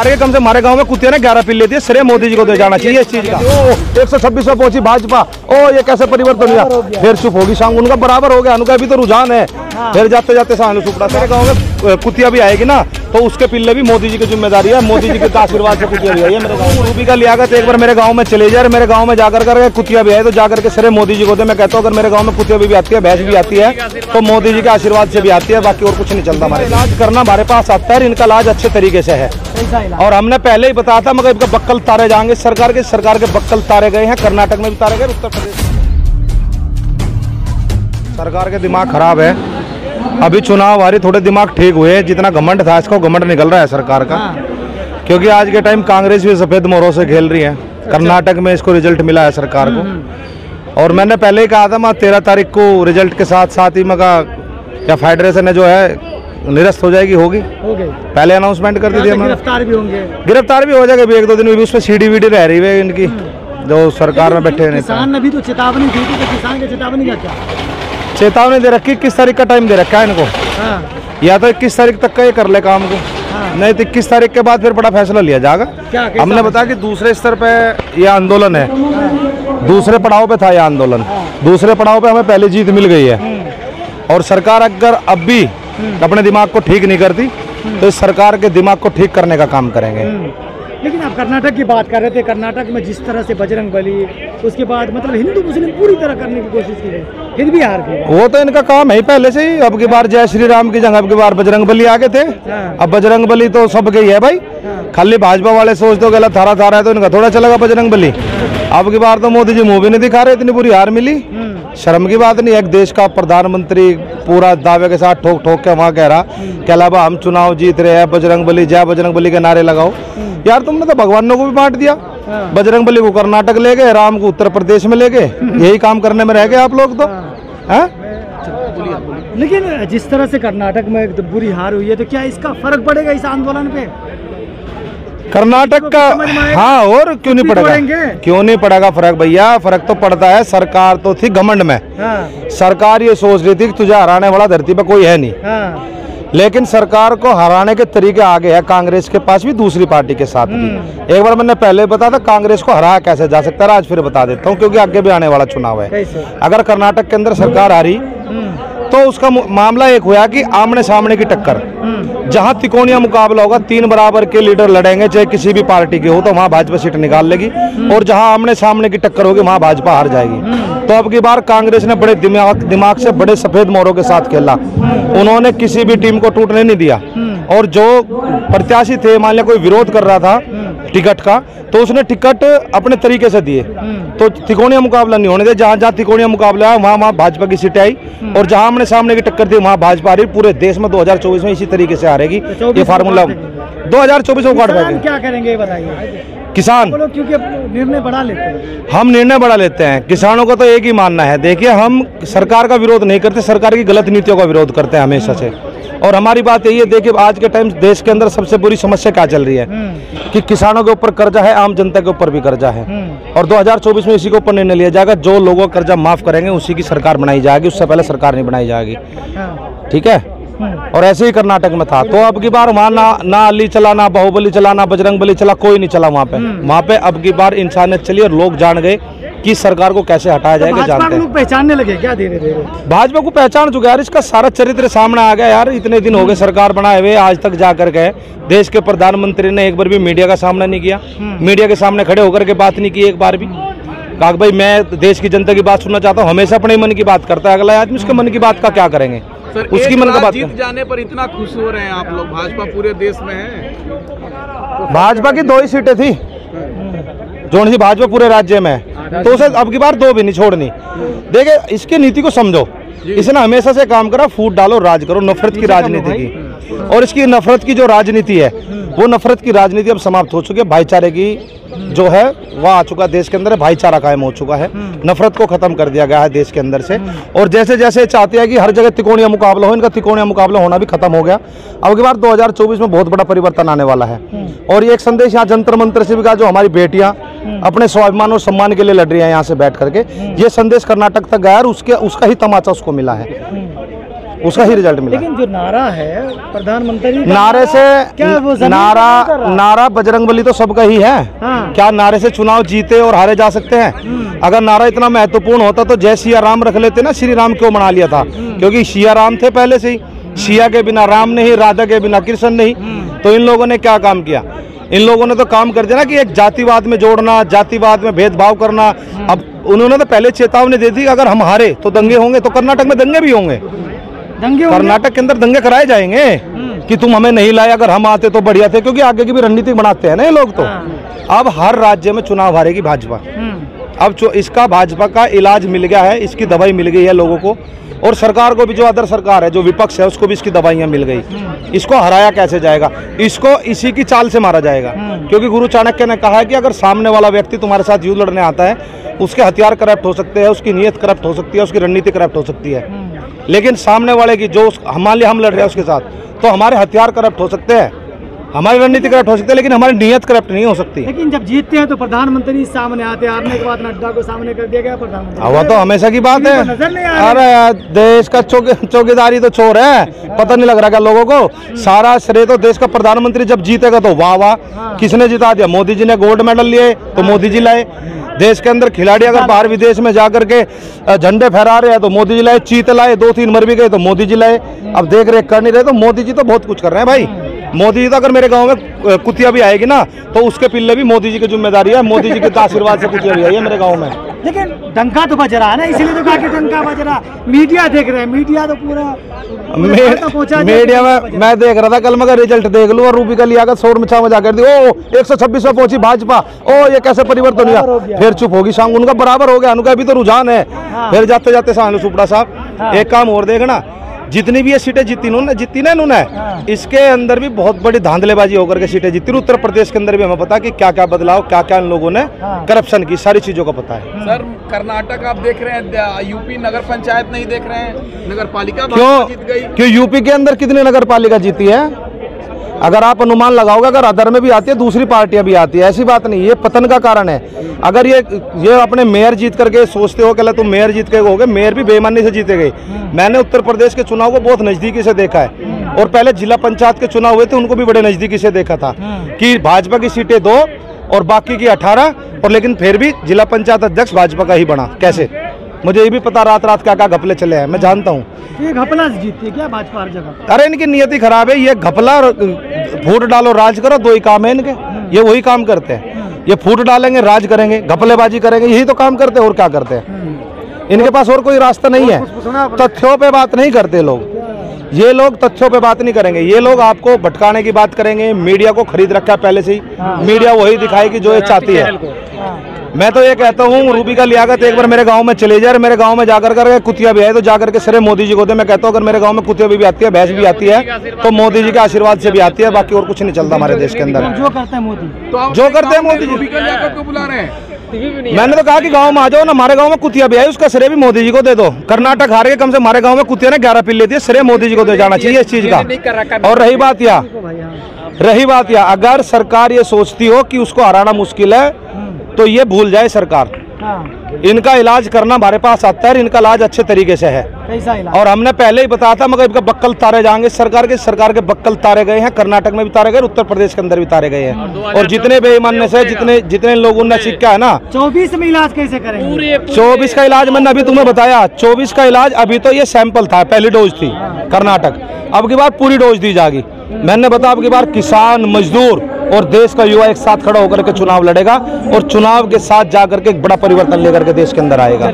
अरे कम से हमारे गांव में कुत्ते ने 11 पिल्ले दिए, श्रेय मोदी जी को दे जाना चाहिए इस चीज का। 126 पे पहुंची भाजपा, ओ ये कैसे परिवर्तन हुआ, फिर चुप होगी शाम, उनका बराबर हो गया, उनका अभी तो रुझान है, फिर जाते जाते सामने सुपड़ा। मेरे गाँव में कुतिया भी आएगी ना तो उसके पिल्ले भी मोदी जी की जिम्मेदारी है, मोदी जी के आशीर्वाद से कुतिया भी आई है मेरे गाँव। रूबी का लियाकत एक बार मेरे गाँव में चले जाए, मेरे गाँव में जाकर कर कुतिया भी आए तो जाकर के श्रेय मोदी जी को दे। मैं कहता हूँ अगर मेरे गाँव में कुतिया भी आती है, भैंस भी आती है तो मोदी जी के आशीर्वाद से भी आती है, बाकी और कुछ नहीं चलता। हमारे इलाज करना हमारे पास आता है, इनका इलाज अच्छे तरीके से है और हमने पहले ही बताया था, मगर इनका बक्कल तारे जाएंगे। सरकार के बक्कल तारे गए हैं, कर्नाटक में भी तारे गए, उत्तर प्रदेश। सरकार के दिमाग खराब है, अभी चुनाव आ रही, थोड़े दिमाग ठीक हुए, जितना घमंड था इसको घमंड निकल रहा है सरकार का, क्योंकि आज के टाइम कांग्रेस भी सफेद मोहरों से खेल रही है। कर्नाटक में इसको रिजल्ट मिला है सरकार को, और मैंने पहले ही कहा था मैं 13 तारीख को रिजल्ट के साथ साथ ही मगा या फेडरेशन है जो है निरस्त हो जाएगी, होगी पहले अनाउंसमेंट कर दी थी। गिरफ्तार भी होंगे, गिरफ्तार भी हो जाएगा भी 1-2 दिन में भी, उस पर सीडी वीडी रह रही है इनकी जो सरकार में बैठे हैं। किसान ने भी तो चेतावनी दी थी, तो किसान की चेतावनी का क्या? चेतावनी दे रखी, 21 तारीख का टाइम दे रखा है इनको, या तो 21 तारीख तक का ये कर ले काम को, नहीं तो 21 तारीख के बाद फिर बड़ा फैसला लिया जाएगा। हमने बताया कि दूसरे स्तर पे ये आंदोलन है, दूसरे पड़ाव पे था ये आंदोलन, दूसरे पड़ाव पे हमें पहले जीत मिल गई है, और सरकार अगर अब भी अपने दिमाग को ठीक नहीं करती तो इस सरकार के दिमाग को ठीक करने का काम करेंगे। लेकिन आप कर्नाटक की बात कर रहे थे, कर्नाटक में जिस तरह से बजरंग बली, उसके बाद मतलब हिंदू मुस्लिम पूरी तरह करने की कोशिश की गई, फिर भी हार गए। वो तो इनका काम है ही पहले से ही, अब की बार जय श्री राम की जगह अब की बार बजरंग बली आगे थे। अब बजरंग बली तो सब गई है भाई, खाली भाजपा वाले सोचते हो गलत थारा थारा है तो इनका थोड़ा चलेगा बजरंग बली। अब की बार तो मोदी जी मुंह भी नहीं दिखा रहे, इतनी बुरी हार मिली, शर्म की बात नहीं। एक देश का प्रधानमंत्री पूरा दावे के साथ ठोक ठोक के वहाँ कह रहा कि अलावा हम चुनाव जीत रहे हैं, बजरंग बली जय बजरंग बली के नारे लगाओ। यार तुमने तो भगवानों को भी बांट दिया, बजरंग बली को कर्नाटक ले गए, राम को उत्तर प्रदेश में ले गए, यही काम करने में रह गए आप लोग तो हैं। लेकिन जिस तरह से कर्नाटक में तो बुरी हार हुई है, तो क्या इसका फर्क पड़ेगा इस आंदोलन पे कर्नाटक का? हाँ, और क्यों नहीं पड़ेगा, क्यों नहीं पड़ेगा फर्क भैया, फर्क तो पड़ता है। सरकार तो थी घमंड में, सरकार ये सोच रही थी कि तुझे हराने वाला धरती पे कोई है नहीं, लेकिन सरकार को हराने के तरीके आगे है कांग्रेस के पास भी, दूसरी पार्टी के साथ भी। एक बार मैंने पहले बताया था कांग्रेस को हराया कैसे जा सकता है, आज फिर बता देता हूँ, क्योंकि आगे भी आने वाला चुनाव है। अगर कर्नाटक के अंदर सरकार हारी तो उसका मामला एक हुआ कि आमने सामने की टक्कर, जहां तिकोनिया मुकाबला होगा, 3 बराबर के लीडर लड़ेंगे, चाहे किसी भी पार्टी के हो, तो वहां भाजपा सीट निकाल लेगी, और जहां आमने सामने की टक्कर होगी वहां भाजपा हार जाएगी। तो अब की बार कांग्रेस ने बड़े दिमाग से बड़े सफेद मोहरों के साथ खेला, उन्होंने किसी भी टीम को टूटने नहीं दिया, और जो प्रत्याशी थे, मान लिया कोई विरोध कर रहा था टिकट का, तो उसने टिकट अपने तरीके से दिए, तो तिकोनिया मुकाबला नहीं होने दे। जहां जहां तिकोनिया मुकाबला है वहां भाजपा की सीटें आई, और जहां हमने सामने की टक्कर दी वहां भाजपा आ रही। पूरे देश में 2024 में इसी तरीके से आ रहेगी ये फार्मूला। 2024 को काट पाएंगे, क्या करेंगे बताइए किसान, क्योंकि निर्णय बढ़ा लेते हैं, हम निर्णय बढ़ा लेते हैं। किसानों को तो एक ही मानना है, देखिए हम सरकार का विरोध नहीं करते, सरकार की गलत नीतियों का विरोध करते हैं हमेशा से, और हमारी बात यही है। देखिए आज के टाइम देश के अंदर सबसे बुरी समस्या क्या चल रही है कि किसानों के ऊपर कर्जा है, आम जनता के ऊपर भी कर्जा है, और 2024 में इसी के ऊपर निर्णय लिया जाएगा। जो लोगों का कर्जा माफ करेंगे उसी की सरकार बनाई जाएगी, उससे पहले सरकार नहीं बनाई जाएगी, ठीक है। और ऐसे ही कर्नाटक में था, तो अब की बार वहाँ ना अली चला, ना बाहुबली चला, ना बजरंग बली चला, कोई नहीं चला वहाँ पे अब की बार इंसानियत चली, और लोग जान गए कि सरकार को कैसे हटाया जाएगा। जानते हैं, पहचानने लगे क्या धीरे धीरे? भाजपा को पहचान चुके यार, इसका सारा चरित्र सामने आ गया यार। इतने दिन हो गए सरकार बनाए हुए, आज तक जाकर गए, देश के प्रधानमंत्री ने एक बार भी मीडिया का सामना नहीं किया, मीडिया के सामने खड़े होकर के बात नहीं की एक बार भी। कहा भाई मैं देश की जनता की बात सुनना चाहता हूँ, हमेशा अपने मन की बात करता है अगला आदमी, उसके मन की बात का क्या करेंगे? सर, उसकी मन का बात जीत जाने पर इतना खुश हो रहे हैं आप लोग, भाजपा पूरे देश में है। भाजपा की 2 ही सीटें थी, जो सी भाजपा पूरे राज्य में है, तो उसे अब की बार 2 भी नहीं छोड़नी। देखिए इसकी नीति को समझो, इसने हमेशा से काम करा फूट डालो राज करो, नफरत की राजनीति की, और इसकी नफरत की जो राजनीति है वो नफरत की राजनीति अब समाप्त हो चुकी है। भाईचारे की जो है वह आ चुका देश के अंदर, भाईचारा कायम हो चुका है, नफरत को खत्म कर दिया गया है देश के अंदर से। और जैसे जैसे चाहते हैं कि हर जगह तिकोनिया मुकाबला हो, इनका तिकोनिया मुकाबला होना भी खत्म हो गया। अब की बार 2024 में बहुत बड़ा परिवर्तन आने वाला है, और ये एक संदेश यहाँ जंतर मंत्र से भी कहा, जो हमारी बेटियां अपने स्वाभिमान और सम्मान के लिए लड़ रही हैं यहाँ से बैठ करके, ये संदेश कर्नाटक तक गया और उसका ही तमाचा उसको मिला है। उसका ही रिजल्ट मिला। लेकिन जो नारा है प्रधानमंत्री का, नारे से क्या वो जमीन नारा बजरंगबली तो सबका ही है। हाँ। क्या नारे से चुनाव जीते और हारे जा सकते हैं? अगर नारा इतना महत्वपूर्ण होता तो जय सिया राम रख लेते ना, श्री राम क्यों बना लिया था? क्योंकि सिया राम थे पहले से ही, सिया के बिना राम नहीं, राधा के बिना कृष्ण नहीं। तो इन लोगों ने क्या काम किया? इन लोगों ने तो काम कर दिया ना कि एक जातिवाद में जोड़ना, जातिवाद में भेदभाव करना। अब उन्होंने तो पहले चेतावनी दे दी अगर हम हारे तो दंगे होंगे, तो कर्नाटक में दंगे भी होंगे। कर्नाटक के अंदर दंगे कराए जाएंगे कि तुम हमें नहीं लाए, अगर हम आते तो बढ़िया थे, क्योंकि आगे की भी रणनीति बनाते हैं ना ये लोग। तो अब हर राज्य में चुनाव हारेगी भाजपा। अब जो इसका भाजपा का इलाज मिल गया है, इसकी दवाई मिल गई है लोगों को, और सरकार को भी, जो अदर सरकार है, जो विपक्ष है, उसको भी इसकी दवाइयां मिल गई। इसको हराया कैसे जाएगा? इसको इसी की चाल से मारा जाएगा। क्योंकि गुरु चाणक्य ने कहा है कि अगर सामने वाला व्यक्ति तुम्हारे साथ युद्ध लड़ने आता है, उसके हथियार करप्ट हो सकते हैं, उसकी नीयत करप्ट हो सकती है, उसकी रणनीति करप्ट हो सकती है, लेकिन सामने वाले की जो मान लिया हम लड़ रहे हैं उसके साथ, तो हमारे हथियार करप्ट हो सकते हैं, हमारी रणनीति करप्ट हो सकती है, लेकिन हमारी नीयत करप्ट नहीं हो सकती। लेकिन जब जीतते हैं तो प्रधानमंत्री सामने आते हैं, हारने के बाद नड्डा को सामने कर दिया गया प्रधानमंत्री। वो तो हमेशा की बात है। अरे यार, देश का चौकीदारी तो चोर है, पता नहीं लग रहा क्या लोगों को? सारा श्रेय तो देश का प्रधानमंत्री जब जीतेगा तो वाह वाह, किसने जिता दिया? मोदी जी ने गोल्ड मेडल लिए तो मोदी जी लाए। देश के अंदर खिलाड़ी अगर बाहर विदेश में जाकर के झंडे फहरा रहे हैं तो मोदी जी लाए, चीते लाए, 2-3 मर भी गए तो मोदी जी लाए। अब देख रेख कर नहीं रहे तो मोदी जी तो बहुत कुछ कर रहे हैं भाई। मोदी जी तो अगर मेरे गांव में कुतिया भी आएगी ना तो उसके पिल्ले भी मोदी जी की जिम्मेदारी है। मोदी जी के आशीर्वाद से कुतिया भी आई है मेरे गांव में। लेकिन डंका तो बज रहा है ना, इसीलिए तो कहा कि डंका बज रहा। मीडिया देख रहे हैं, मीडिया तो पूरा मीडिया में मैं देख रहा था कल, मगर रिजल्ट देख लूं और रूबी का लियाकत शोर मचा मचा कर दी। ओ 126 में पहुंची भाजपा, ओ ये कैसे परिवर्तन हुआ? फिर चुप होगी शाम, उनका बराबर हो गया, उनका अभी तो रुझान है। फिर जाते जाते सामने सुपड़ा साहब एक काम और देखना, जितनी भी ये सीटें जीती ना इन्होंने, इसके अंदर भी बहुत बड़ी धांधलेबाजी होकर के सीटें जीती। उत्तर प्रदेश के अंदर भी हमें पता है कि क्या क्या बदलाव, क्या क्या इन लोगों ने करप्शन की, सारी चीजों का पता है। सर कर्नाटक आप देख रहे हैं, यूपी नगर पंचायत नहीं देख रहे हैं, नगर पालिका जीत गई। क्यों यूपी के अंदर कितनी नगर पालिका जीती है? अगर आप अनुमान लगाओगे, अगर अदर में भी आती है, दूसरी पार्टियां भी आती है, ऐसी बात नहीं। ये पतन का कारण है। अगर ये अपने मेयर जीत करके सोचते हो कि तुम मेयर जीत के हो गए, मेयर भी बेईमानी से जीते गए। मैंने उत्तर प्रदेश के चुनाव को बहुत नजदीकी से देखा है, और पहले जिला पंचायत के चुनाव हुए थे उनको भी बड़े नजदीकी से देखा था कि भाजपा की सीटें 2 और बाकी की 18, और लेकिन फिर भी जिला पंचायत अध्यक्ष भाजपा का ही बना। कैसे? मुझे ये भी पता रात रात क्या क्या घपले चले हैं, मैं जानता हूँ। ये घपला जीतती है क्या भाजपा हर जगह? अरे इनकी नियति खराब है। ये घपला, फूट डालो राज करो, 2 ही काम है इनके। ये वही काम करते हैं। ये फूट डालेंगे, राज करेंगे, घपलेबाजी करेंगे, यही तो काम करते हैं। और क्या करते हैं? इनके पास और कोई रास्ता नहीं है। तथ्यों पे बात नहीं करते लोग। ये लोग तथ्यों पे बात नहीं करेंगे। ये लोग आपको भटकाने की बात करेंगे। मीडिया को खरीद रखा है पहले से ही। मीडिया वही दिखाएगी जो ये चाहती है। मैं तो ये कहता हूँ, रूबी का लियाकत एक बार मेरे गांव में चले जाए, मेरे गांव में जाकर कर कुतिया भी आए तो जाकर के सिरे मोदी जी को दे। मैं कहता हूँ अगर मेरे गांव में कुतिया भी आती है, भैंस भी आती है, तो मोदी जी के आशीर्वाद से भी आती है। बाकी और कुछ नहीं चलता हमारे देश के अंदर। जो करते हैं मोदी, जो करते हैं मोदी जी। रूबी का लियाकत को बुला रहे हैं। मैंने तो कहा कि गांव में आ जाओ ना, हमारे गांव में कुतिया भी आई, उसका श्रेय भी मोदी जी को दे दो। कर्नाटक हार के कम से हमारे गांव में कुतिया ने 11 पिल्ले दिए, श्रेय मोदी जी को दे जाना चाहिए इस चीज का। और रही बात या अगर सरकार ये सोचती हो कि उसको हराना मुश्किल है तो ये भूल जाए सरकार। इनका इलाज करना हमारे पास आता है, इनका इलाज अच्छे तरीके से है। कैसा इलाज? और हमने पहले ही बताया था, मगर इनका बक्कल तारे जाएंगे। सरकार के बक्कल तारे गए हैं, कर्नाटक में भी तारे गए, उत्तर प्रदेश के अंदर भी तारे गए हैं। और जितने बेईमान से जितने लोगों ने सिक्का है ना, 24 में इलाज कैसे करेंगे? 24 का इलाज मैंने अभी तुम्हें बताया। 24 का इलाज अभी तो ये सैंपल था, पहली डोज थी कर्नाटक। अब की बार पूरी डोज दी जाएगी। मैंने बताया अब की बार किसान, मजदूर और देश का युवा एक साथ खड़ा होकर के चुनाव लड़ेगा, और चुनाव के साथ जाकर के एक बड़ा परिवर्तन लेकर के देश के अंदर आएगा।